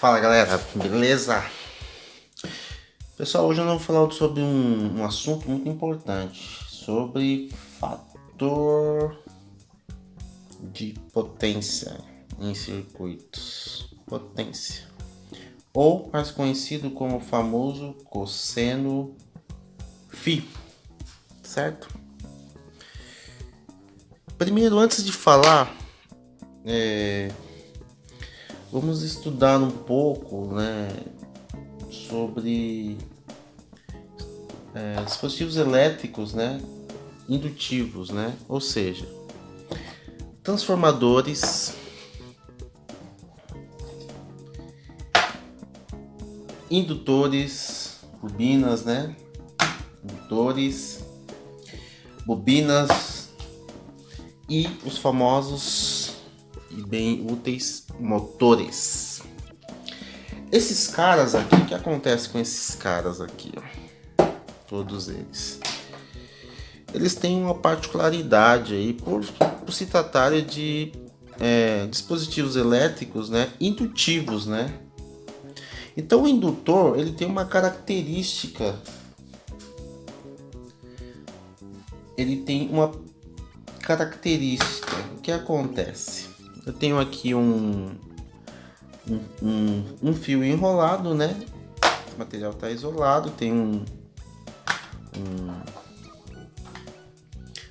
Fala galera, beleza? Pessoal, hoje eu vou falar sobre um assunto muito importante, sobre fator de potência em circuitos. Potência, ou mais conhecido como o famoso cosseno φ, certo? Primeiro, antes de falar, vamos estudar um pouco, sobre dispositivos elétricos, indutivos, ou seja, transformadores, indutores, bobinas, indutores, bobinas e os famosos e bem úteis motores. Esses caras aqui, o que acontece com esses caras aqui, ó? Todos eles. Eles têm uma particularidade aí por se tratarem de dispositivos elétricos, indutivos, Então o indutor, ele tem uma característica. O que acontece? Eu tenho aqui um fio enrolado, O material está isolado, tem um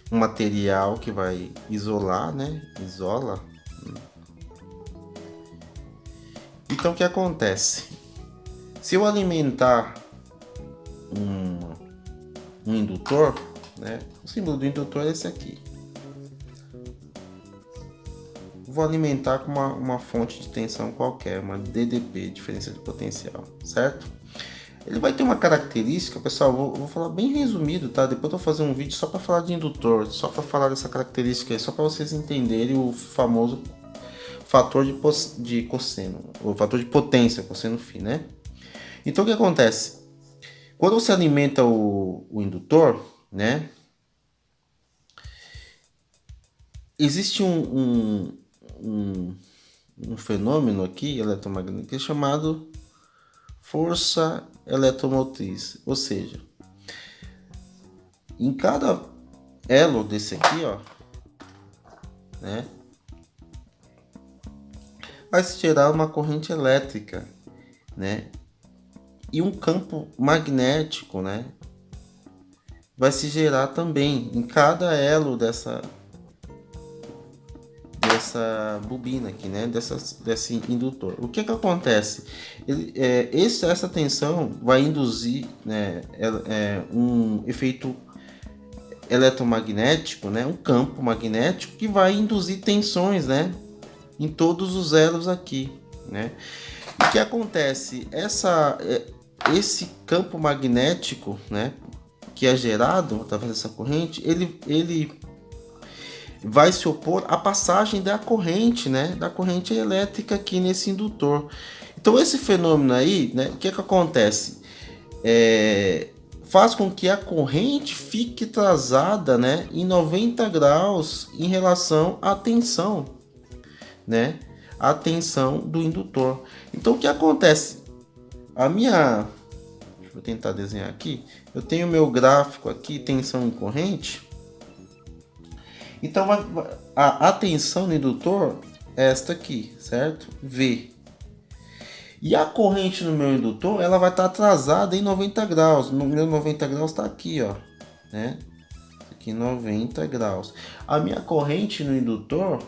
material que vai isolar, Isola. Então o que acontece? Se eu alimentar um indutor, o símbolo do indutor é esse aqui. Vou alimentar com uma fonte de tensão qualquer, uma DDP, diferença de potencial, certo? Ele vai ter uma característica, pessoal, vou falar bem resumido, tá? Depois eu vou fazer um vídeo só para falar de indutor, só para falar dessa característica aí, só para vocês entenderem o famoso fator de cosseno, o fator de potência, cosseno φ, Então o que acontece? Quando você alimenta o indutor, existe um fenômeno aqui eletromagnético chamado força eletromotriz, ou seja, em cada elo desse aqui, ó, vai se gerar uma corrente elétrica, e um campo magnético, vai se gerar também em cada elo dessa bobina aqui, desse indutor. O que acontece? Essa tensão vai induzir um efeito eletromagnético, um campo magnético que vai induzir tensões, em todos os elos aqui, O que acontece? Esse campo magnético, que é gerado através dessa corrente, ele vai se opor à passagem da corrente, da corrente elétrica aqui nesse indutor. Então esse fenômeno aí, o que acontece? Faz com que a corrente fique atrasada, em 90 graus em relação à tensão, a tensão do indutor. Então o que acontece? Deixa eu tentar desenhar aqui. Eu tenho meu gráfico aqui, tensão e corrente. Então a tensão do indutor é esta aqui, certo? V. E a corrente no meu indutor, ela vai estar atrasada em 90 graus. No meu 90 graus está aqui, ó, Aqui 90 graus. A minha corrente no indutor,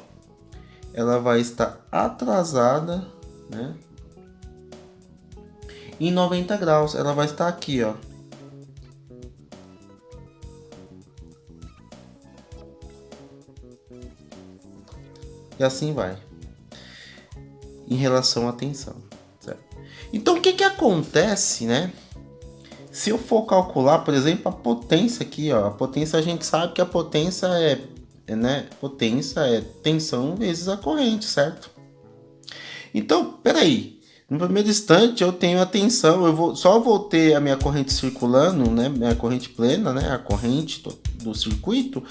ela vai estar atrasada, em 90 graus. Ela vai estar aqui, ó. E assim vai, em relação à tensão, certo? Então o que acontece, Se eu for calcular, por exemplo, a potência aqui, ó, a potência, a gente sabe que a potência potência é tensão vezes a corrente, certo? Então, peraí, no primeiro instante eu tenho a tensão, só vou ter a minha corrente circulando, minha corrente plena, a corrente do circuito,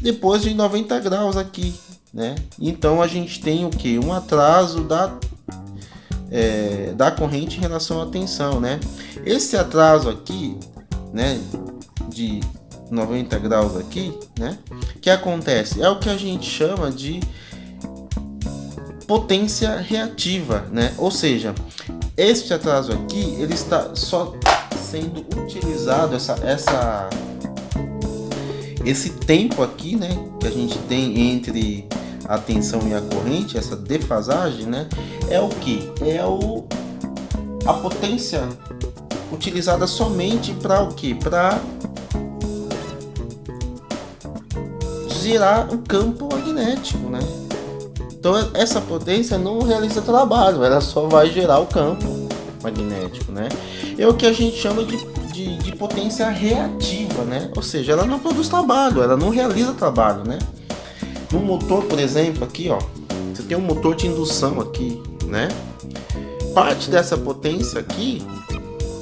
depois de 90 graus aqui, Então a gente tem o que? Um atraso da corrente em relação à tensão, né? Esse atraso aqui, né, de 90 graus aqui, né, que acontece? É o que a gente chama de potência reativa, né? Ou seja, este atraso aqui, ele está só sendo utilizado, esse tempo aqui, né, que a gente tem entre a tensão e a corrente, essa defasagem, né, é o que? A potência utilizada somente para o que? Para gerar um campo magnético, né? Então essa potência não realiza trabalho, ela só vai gerar o campo magnético, né? É o que a gente chama de potência reativa, né? Ou seja, ela não produz trabalho, ela não realiza trabalho, né? No motor, por exemplo, aqui, ó, você tem um motor de indução aqui, né? Parte dessa potência aqui,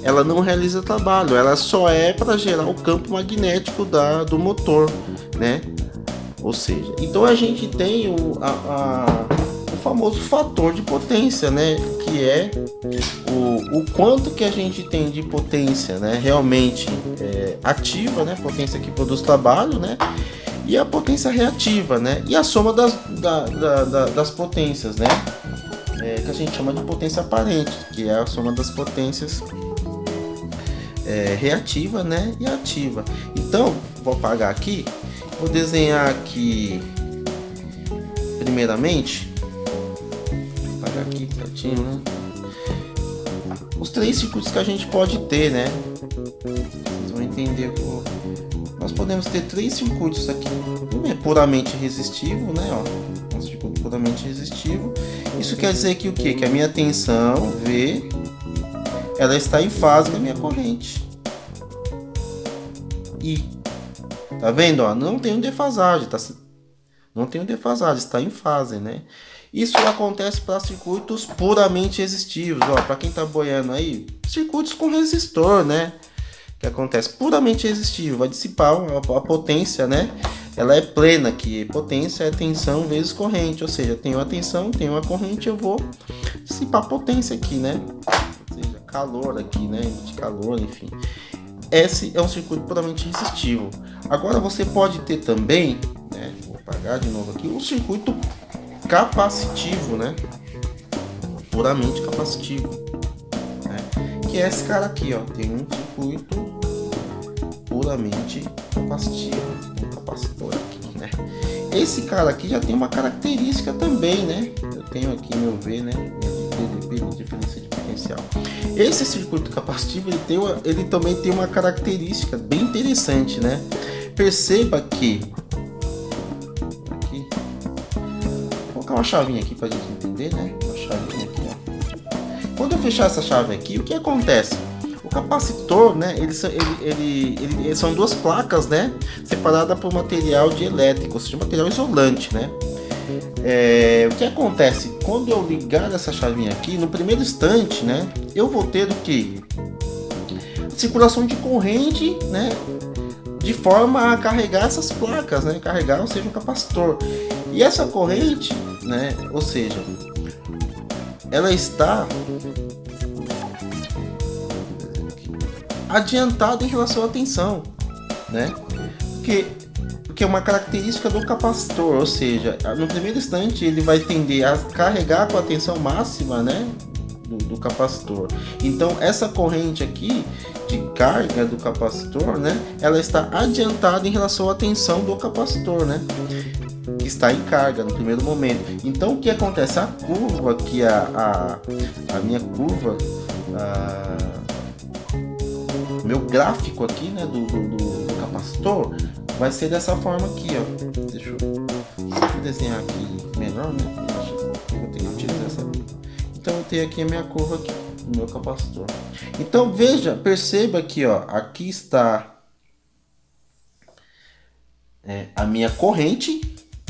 ela não realiza trabalho, ela só é para gerar o campo magnético do motor, né? Ou seja, então a gente tem o famoso fator de potência, né? Que é o quanto que a gente tem de potência, né? Realmente ativa, né? Potência que produz trabalho, né? E a potência reativa, né? E a soma das potências, né? Que a gente chama de potência aparente, que é a soma das potências reativa, né? E ativa. Então, vou apagar aqui, vou desenhar aqui primeiramente, vou apagar aqui certinho, né? Os três circuitos que a gente pode ter, né? Vocês vão entender nós podemos ter três circuitos aqui. Um é puramente resistivo, né? Ó, um circuito puramente resistivo. Isso quer dizer que o quê? Que a minha tensão V, ela está em fase com a minha corrente. I. Tá vendo? Ó, não tem defasagem, não tem defasagem, está em fase, né? Isso acontece para circuitos puramente resistivos, ó, para quem tá boiando aí, circuitos com resistor, né? Que acontece puramente resistivo, vai dissipar a potência, né? Ela é plena, que potência é tensão vezes corrente, ou seja, tenho a tensão, tenho a corrente, eu vou dissipar a potência aqui, né? Ou seja, calor aqui, né? De calor, enfim. Esse é um circuito puramente resistivo. Agora você pode ter também, né? Vou apagar de novo aqui, um circuito capacitivo, né? Puramente capacitivo, né? Que é esse cara aqui, ó. Tem um circuito puramente capacitivo, um capacitor aqui, né? Esse cara aqui já tem uma característica também, né? Eu tenho aqui meu V, né? Minha diferença de potencial. Esse circuito capacitivo ele também tem uma característica bem interessante, né? Perceba que aqui, vou colocar uma chavinha aqui para a gente entender, né? Uma chavinha aqui, ó. Quando eu fechar essa chave aqui, o que acontece? O capacitor, né? Eles são duas placas, né? Separadas por material dielétrico, ou seja, material isolante, né? O que acontece? Quando eu ligar essa chavinha aqui, no primeiro instante, né? Eu vou ter o que? Circulação de corrente, né? De forma a carregar essas placas, né? Carregar, ou seja, o capacitor. E essa corrente, né? Ou seja, ela está adiantada em relação à tensão, né? Porque é uma característica do capacitor, ou seja, no primeiro instante ele vai tender a carregar com a tensão máxima, né? Do capacitor. Então essa corrente aqui de carga do capacitor, né? Ela está adiantada em relação à tensão do capacitor, né? Que está em carga no primeiro momento. Então o que acontece? A curva aqui, a minha curva, meu gráfico aqui, né, do capacitor vai ser dessa forma aqui, ó. Deixa eu desenhar aqui melhor, né? Eu vou ter que utilizar essa. Então eu tenho aqui a minha curva aqui do meu capacitor. Então veja, perceba aqui, ó, aqui está a minha corrente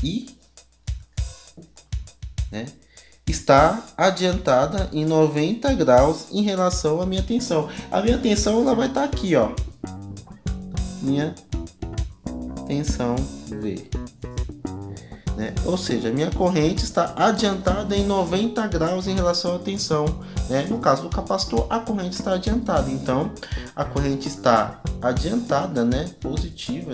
I, né? Está adiantada em 90 graus em relação à minha tensão. A minha tensão ela vai estar aqui, ó. Minha tensão V. né? Ou seja, a minha corrente está adiantada em 90 graus em relação à tensão, né? No caso do capacitor, a corrente está adiantada, então a corrente está adiantada, né? Positiva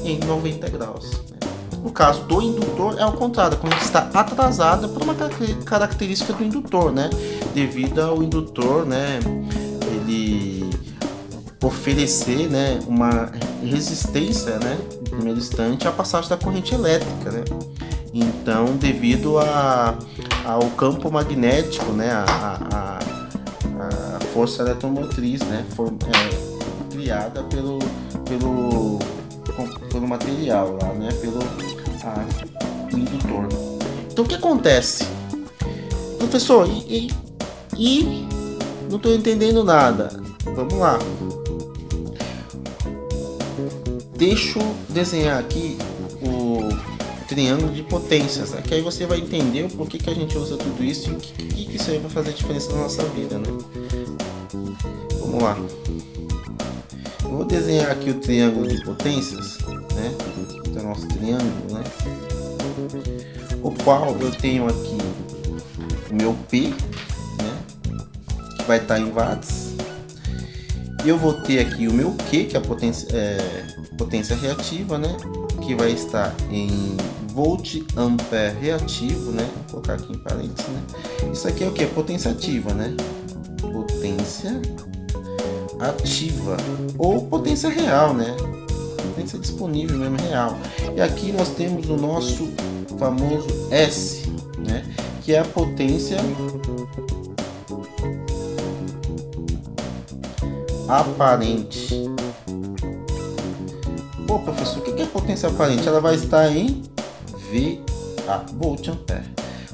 em 90 graus. Né? No caso do indutor, é ao contrário, a corrente está atrasada por uma característica do indutor, né? Devido ao indutor, né? Ele oferecer, né, uma resistência, né, em primeiro instante, à passagem da corrente elétrica, né? Então, devido ao campo magnético, né, a força eletromotriz, né, criada pelo material lá, né, pelo indutor. Então, o que acontece? Professor, e não estou entendendo nada. Vamos lá. Deixa eu desenhar aqui o triângulo de potências, né? Que aí você vai entender o porquê que a gente usa tudo isso e o que isso aí vai fazer diferença na nossa vida, né? Vamos lá. Eu vou desenhar aqui o triângulo de potências, né? Então, é o nosso triângulo, né? O qual eu tenho aqui o meu P, né? Que vai estar em watts. Eu vou ter aqui o meu Q, que é a potência reativa, né? Que vai estar em volt ampere reativo, né? Vou colocar aqui em parênteses, né? Isso aqui é o que? Potência ativa, né? Potência ativa ou potência real, né? Potência disponível mesmo, real. E aqui nós temos o nosso famoso S, né? Que é a potência aparente. Pô, professor, o que é potência aparente? Ela vai estar em VA, volt ampere.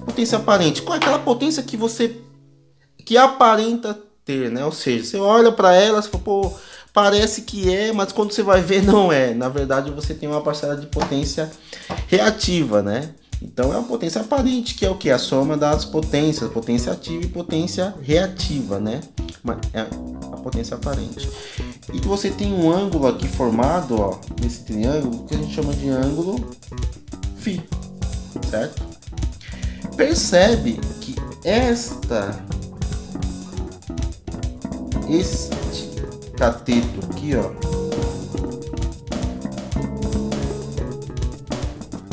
Potência aparente, qual é aquela potência que aparenta ter, né? Ou seja, você olha para ela, você fala, pô, parece que é, mas quando você vai ver não é. Na verdade, você tem uma parcela de potência reativa, né? Então é a potência aparente, que é o que? A soma das potências, potência ativa e potência reativa, né? É a potência aparente. E você tem um ângulo aqui formado, ó, nesse triângulo, que a gente chama de ângulo φ, certo? Percebe que este cateto aqui, ó,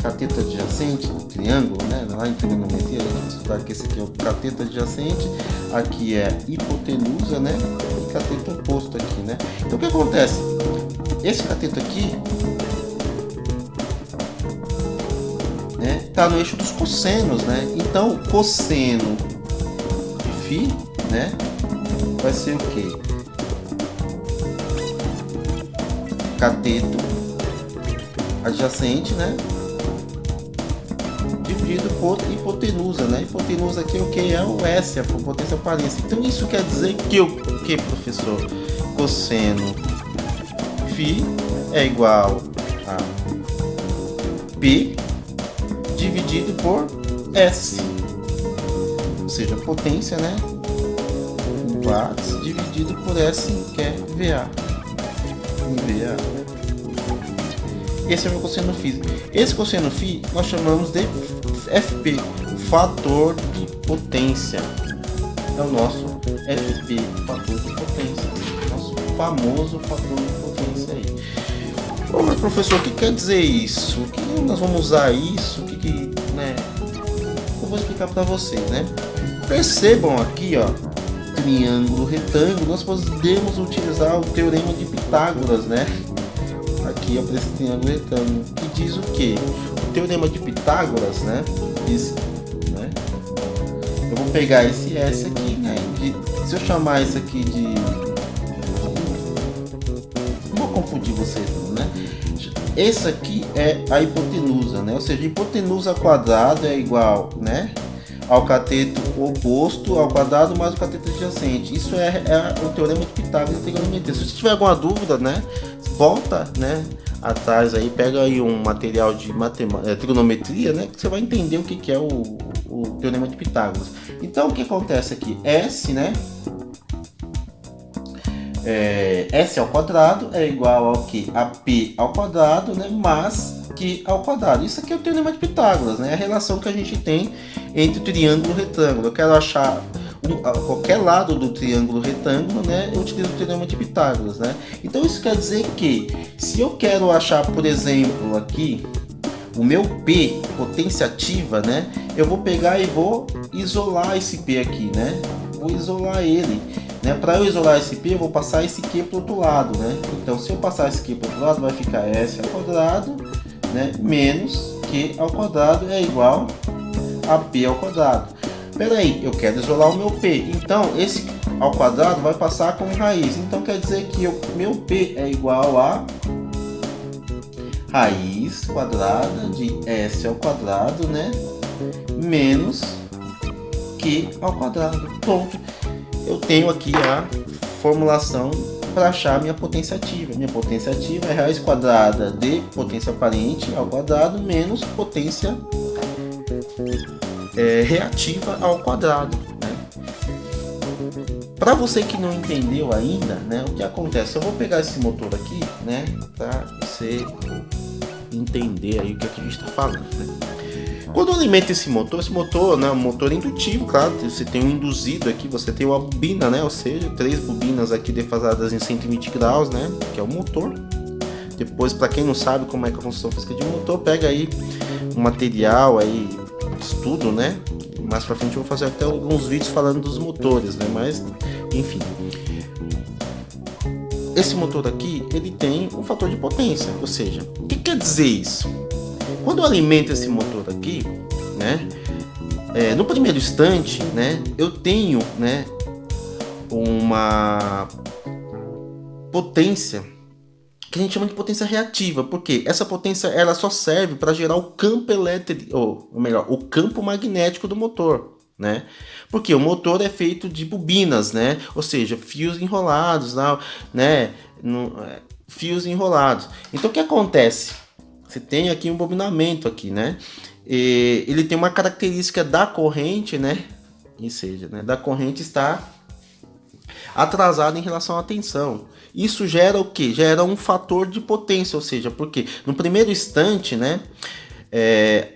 cateto adjacente do triângulo, né? Lá em trigonometria, a gente estudar que esse aqui é o cateto adjacente, aqui é hipotenusa, né? E cateto oposto aqui, né? Então o que acontece? Esse cateto aqui, né, tá no eixo dos cossenos, né? Então o cosseno de φ, né, vai ser o quê? Cateto adjacente, né? Dividido por hipotenusa, né? Hipotenusa aqui é o que? É o S, a potência aparente. Então isso quer dizer que o que, professor? Cosseno φ é igual a P dividido por S. Ou seja, a potência, né? Watts dividido por S, que é VA. Esse é o meu cosseno φ. Esse cosseno φ nós chamamos de FP, fator de potência. É o nosso FP, fator de potência. Nosso famoso fator de potência aí. Bom, mas professor, o que quer dizer isso? O que nós vamos usar isso? Né? Eu vou explicar para vocês, né? Percebam aqui, ó, triângulo, retângulo, nós podemos utilizar o teorema de Pitágoras, né? Aqui para esse triângulo retângulo, que diz o que? O teorema de Pitágoras, né? Diz, né? Eu vou pegar esse S aqui, né? Se eu chamar esse aqui de, não vou confundir vocês, né? Esse aqui é a hipotenusa, né? Ou seja, hipotenusa ao quadrado é igual, né, ao cateto oposto ao quadrado mais o cateto adjacente. Isso é o teorema de Pitágoras em trigonometria. Se você tiver alguma dúvida, né, volta, né, atrás aí, pega aí um material de trigonometria, né, que você vai entender o que é o teorema de Pitágoras. Então o que acontece aqui? S, né, S ao quadrado é igual ao que? A P ao quadrado, né, mais Q ao quadrado. Isso aqui é o Teorema de Pitágoras, né? É a relação que a gente tem entre o triângulo e o retângulo. Eu quero achar qualquer lado do triângulo retângulo, né? Eu utilizo o Teorema de Pitágoras, né? Então isso quer dizer que se eu quero achar, por exemplo, aqui o meu P, potência ativa, né? Eu vou pegar e vou isolar esse P aqui, né? Vou isolar ele, né? Para eu isolar esse P, eu vou passar esse Q para o outro lado, né? Então, se eu passar esse Q para o outro lado, vai ficar S ao quadrado, né? Menos Q ao quadrado é igual a P ao quadrado. Espera aí, eu quero isolar o meu P. Então, esse ao quadrado vai passar como raiz. Então, quer dizer que o meu P é igual a raiz quadrada de S ao quadrado, né? Menos Q ao quadrado. Pronto. Eu tenho aqui a formulação para achar minha potência ativa. Minha potência ativa é raiz quadrada de potência aparente ao quadrado menos potência reativa ao quadrado, né? Para você que não entendeu ainda, né, o que acontece? Eu vou pegar esse motor aqui, né, para você entender aí o que a gente está falando, né? Quando eu alimento esse motor, né, um motor indutivo, claro, você tem um induzido aqui, você tem uma bobina, né, ou seja, 3 bobinas aqui defasadas em 120 graus, né, que é o motor. Depois, para quem não sabe como é que é a função física de um motor, pega aí um material aí, estudo, né, mais para frente eu vou fazer até alguns vídeos falando dos motores, né, mas, enfim. Esse motor aqui, ele tem um fator de potência, ou seja, o que quer dizer isso? Quando eu alimento esse motor aqui, né, no primeiro instante, né, eu tenho, né, uma potência que a gente chama de potência reativa, porque essa potência ela só serve para gerar o campo elétrico, ou melhor, o campo magnético do motor, né? Porque o motor é feito de bobinas, né? Ou seja, fios enrolados, né? Fios enrolados. Então o que acontece? Você tem aqui um bobinamento aqui, né? E ele tem uma característica da corrente, né? Ou seja, né, da corrente estar atrasada em relação à tensão. Isso gera o que? Gera um fator de potência, ou seja, porque no primeiro instante, né,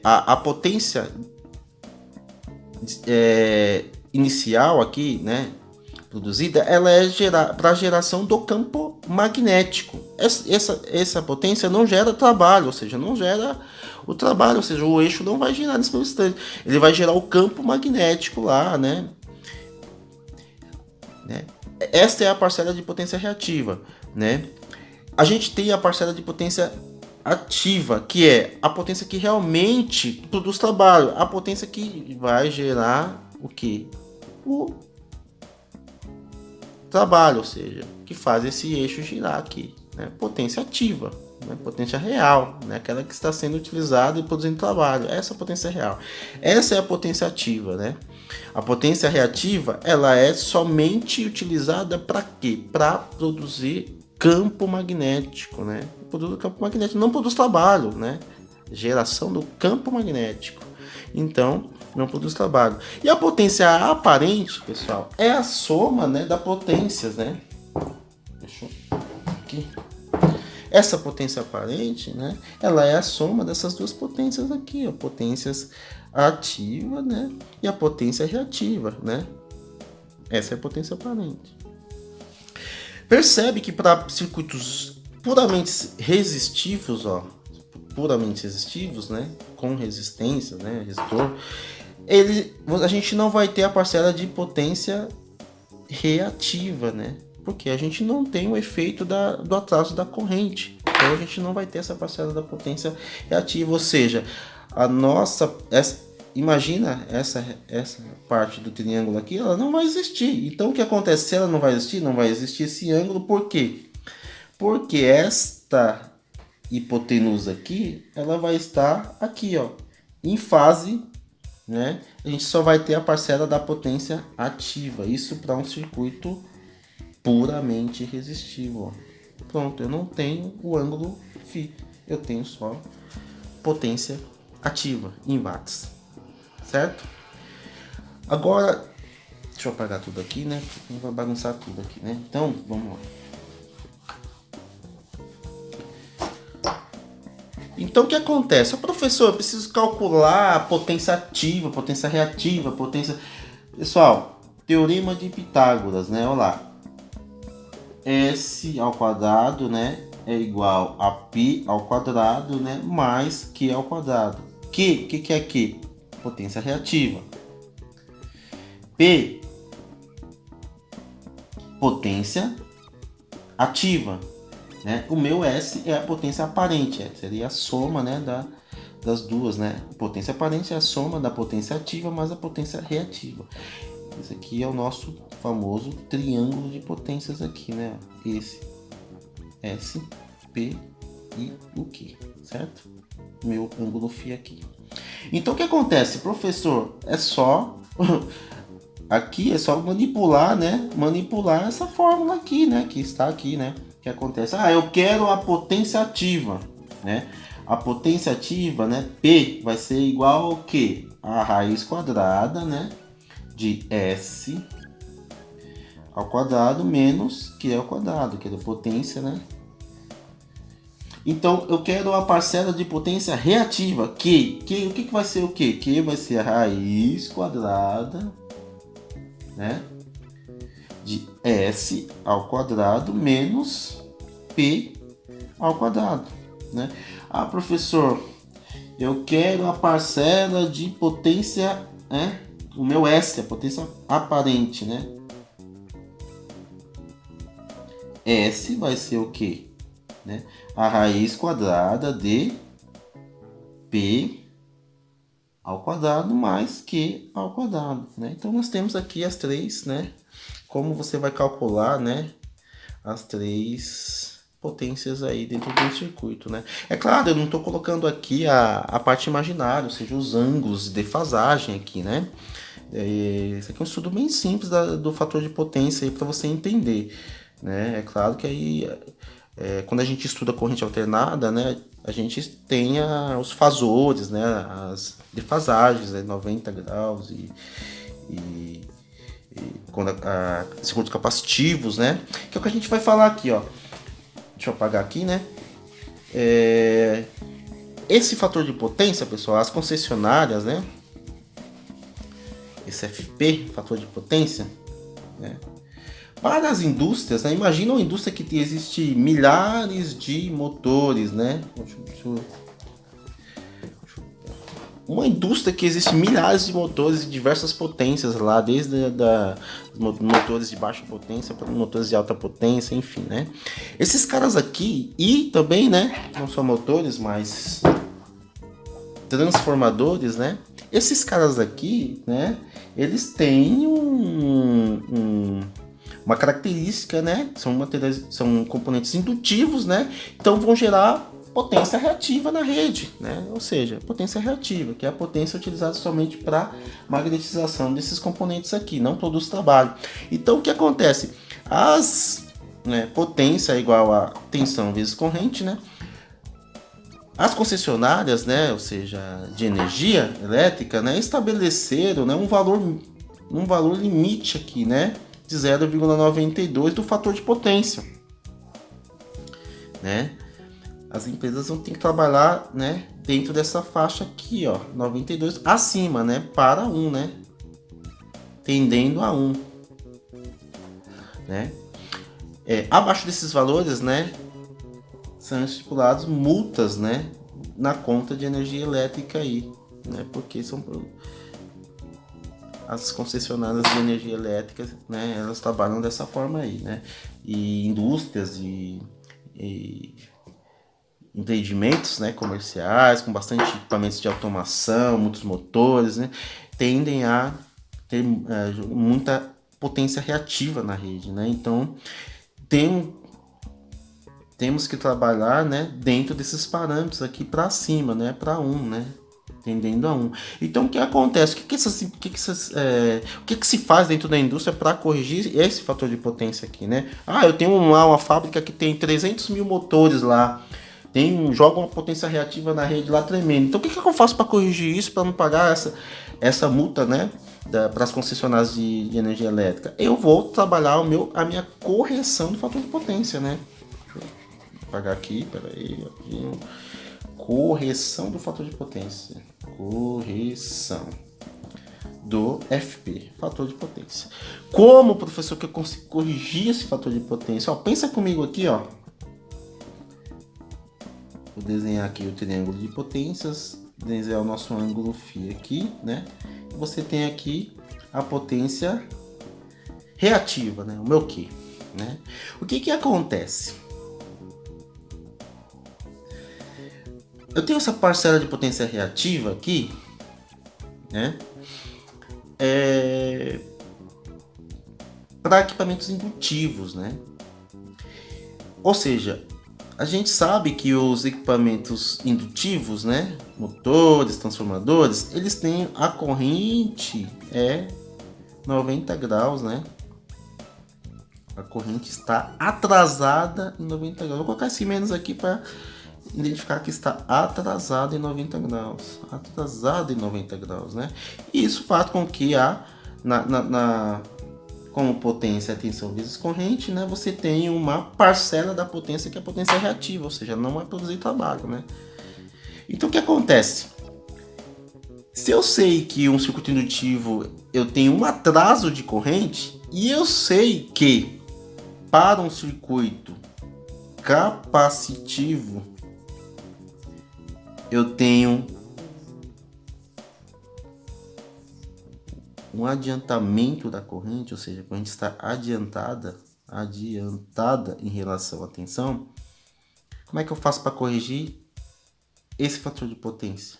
a potência inicial aqui, né, produzida, ela é para a geração do campo magnético. Essa potência não gera trabalho, ou seja, não gera o trabalho, ou seja, o eixo não vai girar nesse primeiro instante. Ele vai gerar o campo magnético lá, né? Esta é a parcela de potência reativa, né? A gente tem a parcela de potência ativa, que é a potência que realmente produz trabalho, a potência que vai gerar o que? O trabalho, ou seja, que faz esse eixo girar aqui, né? Potência ativa, né? Potência real, né? Aquela que está sendo utilizada e produzindo trabalho, essa é a potência real. Essa é a potência ativa, né? A potência reativa, ela é somente utilizada para quê? Para produzir campo magnético, né? Produz campo magnético, não produz trabalho, né? Geração do campo magnético. Então, não produz trabalho. E a potência aparente, pessoal, é a soma, né, das potências, né? Deixa eu aqui. Essa potência aparente, né, ela é a soma dessas duas potências aqui, ó, potências ativa, né, e a potência reativa, né? Essa é a potência aparente. Percebe que para circuitos puramente resistivos, ó, puramente resistivos, né, com resistência, né, resistor, a gente não vai ter a parcela de potência reativa, né? Porque a gente não tem o efeito do atraso da corrente. Então a gente não vai ter essa parcela da potência reativa, ou seja, imagina essa parte do triângulo aqui, ela não vai existir. Então o que acontece? Se ela não vai existir, não vai existir esse ângulo, por quê? Porque esta hipotenusa aqui, ela vai estar aqui, ó, em fase, né? A gente só vai ter a parcela da potência ativa. Isso para um circuito puramente resistivo, ó. Pronto, eu não tenho o ângulo φ, eu tenho só potência ativa em watts, certo? Agora, deixa eu apagar tudo aqui, né? Não vai bagunçar tudo aqui, né? Então, vamos lá. Então o que acontece? O professor, eu preciso calcular a potência ativa, potência reativa, potência... Pessoal, teorema de Pitágoras, né? Olha lá. S ao quadrado, né? É igual a π ao quadrado, né? Mais Q ao quadrado. Q, o que é Q? Potência reativa. P, potência ativa, né? O meu S é a potência aparente, seria a soma, né, das duas, né? A potência aparente é a soma da potência ativa mais a potência reativa. Esse aqui é o nosso famoso triângulo de potências aqui, né? Esse S, P e o Q, certo? Meu ângulo φ aqui. Então o que acontece, professor? É só aqui é só manipular, né? Manipular essa fórmula aqui, né? Que está aqui, né? Que acontece? Ah, eu quero a potência ativa, né? A potência ativa, né? P vai ser igual ao quê? A raiz quadrada, né? De S ao quadrado menos Q ao quadrado, que é a potência, né? Então, eu quero a parcela de potência reativa, Q. O que vai ser o Q? Q vai ser a raiz quadrada, né, de S ao quadrado menos P ao quadrado, né? Ah, professor, eu quero a parcela de potência, né? O meu S, a potência aparente, né? S vai ser o quê? Né? A raiz quadrada de P ao quadrado mais Q ao quadrado, né? Então nós temos aqui as três, né? Como você vai calcular, né? As três potências aí dentro do circuito, né? É claro, eu não estou colocando aqui a parte imaginária, ou seja, os ângulos de defasagem aqui, né? Esse aqui é um estudo bem simples do fator de potência para você entender, né? É claro que aí quando a gente estuda corrente alternada, né, a gente tem os fasores, né, as defasagens, né, 90 graus e quando circuitos capacitivos, né, que é o que a gente vai falar aqui, ó. Deixa eu apagar aqui, né. Esse fator de potência, pessoal, as concessionárias, né, esse FP, fator de potência, né, para as indústrias, né? Imagina uma indústria que existe milhares de motores, né? Uma indústria que existe milhares de motores de diversas potências lá, desde motores de baixa potência para motores de alta potência, enfim, né? Esses caras aqui, e também, né? Não só motores, mas transformadores, né? Esses caras aqui, né? Eles têm uma característica, né? São componentes indutivos, né? Então vão gerar potência reativa na rede, né? Ou seja, potência reativa, que é a potência utilizada somente para magnetização desses componentes aqui, não produz trabalho. Então o que acontece? Potência é igual a tensão vezes corrente, né? As concessionárias, né, ou seja, de energia elétrica, né, estabeleceram, né, um valor limite aqui, né? De 0,92 do fator de potência, né? As empresas vão ter que trabalhar, né, dentro dessa faixa aqui, ó, 92 acima, né, para 1, né, tendendo a 1, né? Abaixo desses valores, né, são estipulados multas, né, na conta de energia elétrica aí, né, porque são as concessionárias de energia elétrica, né, elas trabalham dessa forma aí, né? E indústrias e empreendimentos, né, comerciais, com bastante equipamentos de automação, muitos motores, né, tendem a ter muita potência reativa na rede, né? Então, temos que trabalhar, né, dentro desses parâmetros aqui para cima, né, para 1, né? Tendendo a 1. Então o que acontece? O que se faz dentro da indústria para corrigir esse fator de potência aqui, né? Eu tenho uma fábrica que tem 300 mil motores lá, joga uma potência reativa na rede lá tremendo. Então o que eu faço para corrigir isso, para não pagar essa multa, né, para as concessionárias de energia elétrica? Eu vou trabalhar a minha correção do fator de potência, né? Deixa eu apagar aqui, peraí. correção do fator de potência. Correção do FP, fator de potência. Como, professor, que eu consigo corrigir esse fator de potência? Ó, pensa comigo aqui, ó. Vou desenhar aqui o triângulo de potências, desenhar o nosso ângulo φ aqui, né? Você tem aqui a potência reativa, né? O meu Q, né? O que acontece? Eu tenho essa parcela de potência reativa aqui, né? Para equipamentos indutivos, né? Ou seja, a gente sabe que os equipamentos indutivos, né? Motores, transformadores, eles têm a corrente 90 graus, né? A corrente está atrasada em 90 graus. Vou colocar esse menos aqui para identificar que está atrasado em 90 graus. Atrasado em 90 graus, né? E isso faz com que como potência, tensão vezes corrente, né? Você tem uma parcela da potência que é a potência reativa, ou seja, não vai produzir trabalho, né? Então o que acontece? Se eu sei que um circuito indutivo eu tenho um atraso de corrente, e eu sei que para um circuito capacitivo eu tenho um adiantamento da corrente, ou seja, a corrente está adiantada em relação à tensão, como é que eu faço para corrigir esse fator de potência?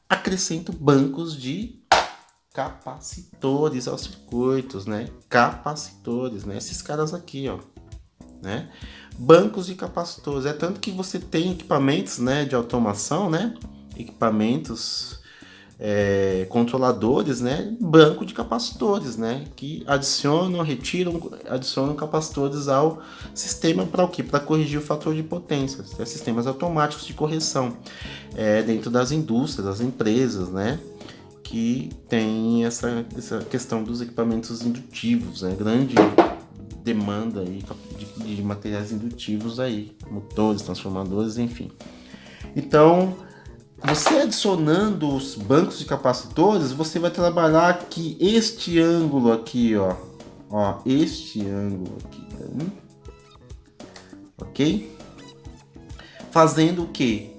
Acrescento bancos de capacitores aos circuitos, né? Capacitores, né? Esses caras aqui, ó, né? Bancos de capacitores. É tanto que você tem equipamentos, né, de automação, né? Equipamentos controladores, né? Banco de capacitores, né? Que adicionam capacitores ao sistema para o quê? Para corrigir o fator de potência. Sistemas automáticos de correção dentro das indústrias, das empresas, né? Que tem essa questão dos equipamentos indutivos, né? Grande demanda aí de materiais indutivos aí, motores, transformadores, enfim. Então, você adicionando os bancos de capacitores, você vai trabalhar aqui este ângulo aqui, ó, este ângulo aqui, ok? Fazendo o quê?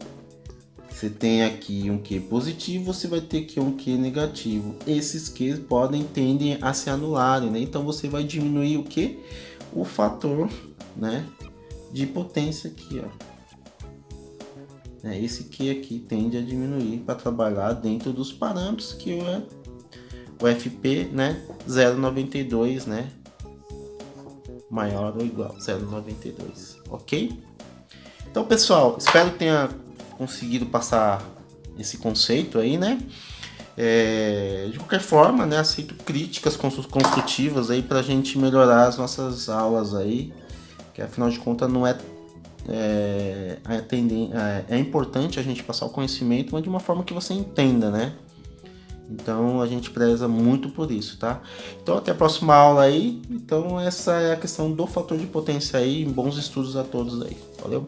Você tem aqui um Q positivo, você vai ter aqui um Q negativo. Esses Qs tendem a se anularem, né? Então você vai diminuir o que? O fator, né, de potência aqui, ó. Esse Q aqui tende a diminuir para trabalhar dentro dos parâmetros que o FP, né, 0,92, né, maior ou igual a 0,92, ok? Então, pessoal, espero que tenha conseguido passar esse conceito aí, né? De qualquer forma, né, aceito críticas construtivas aí pra gente melhorar as nossas aulas aí, que afinal de contas não é importante a gente passar o conhecimento, mas de uma forma que você entenda, né? Então a gente preza muito por isso, tá? Então até a próxima aula aí. Então essa é a questão do fator de potência aí. Bons estudos a todos aí. Valeu?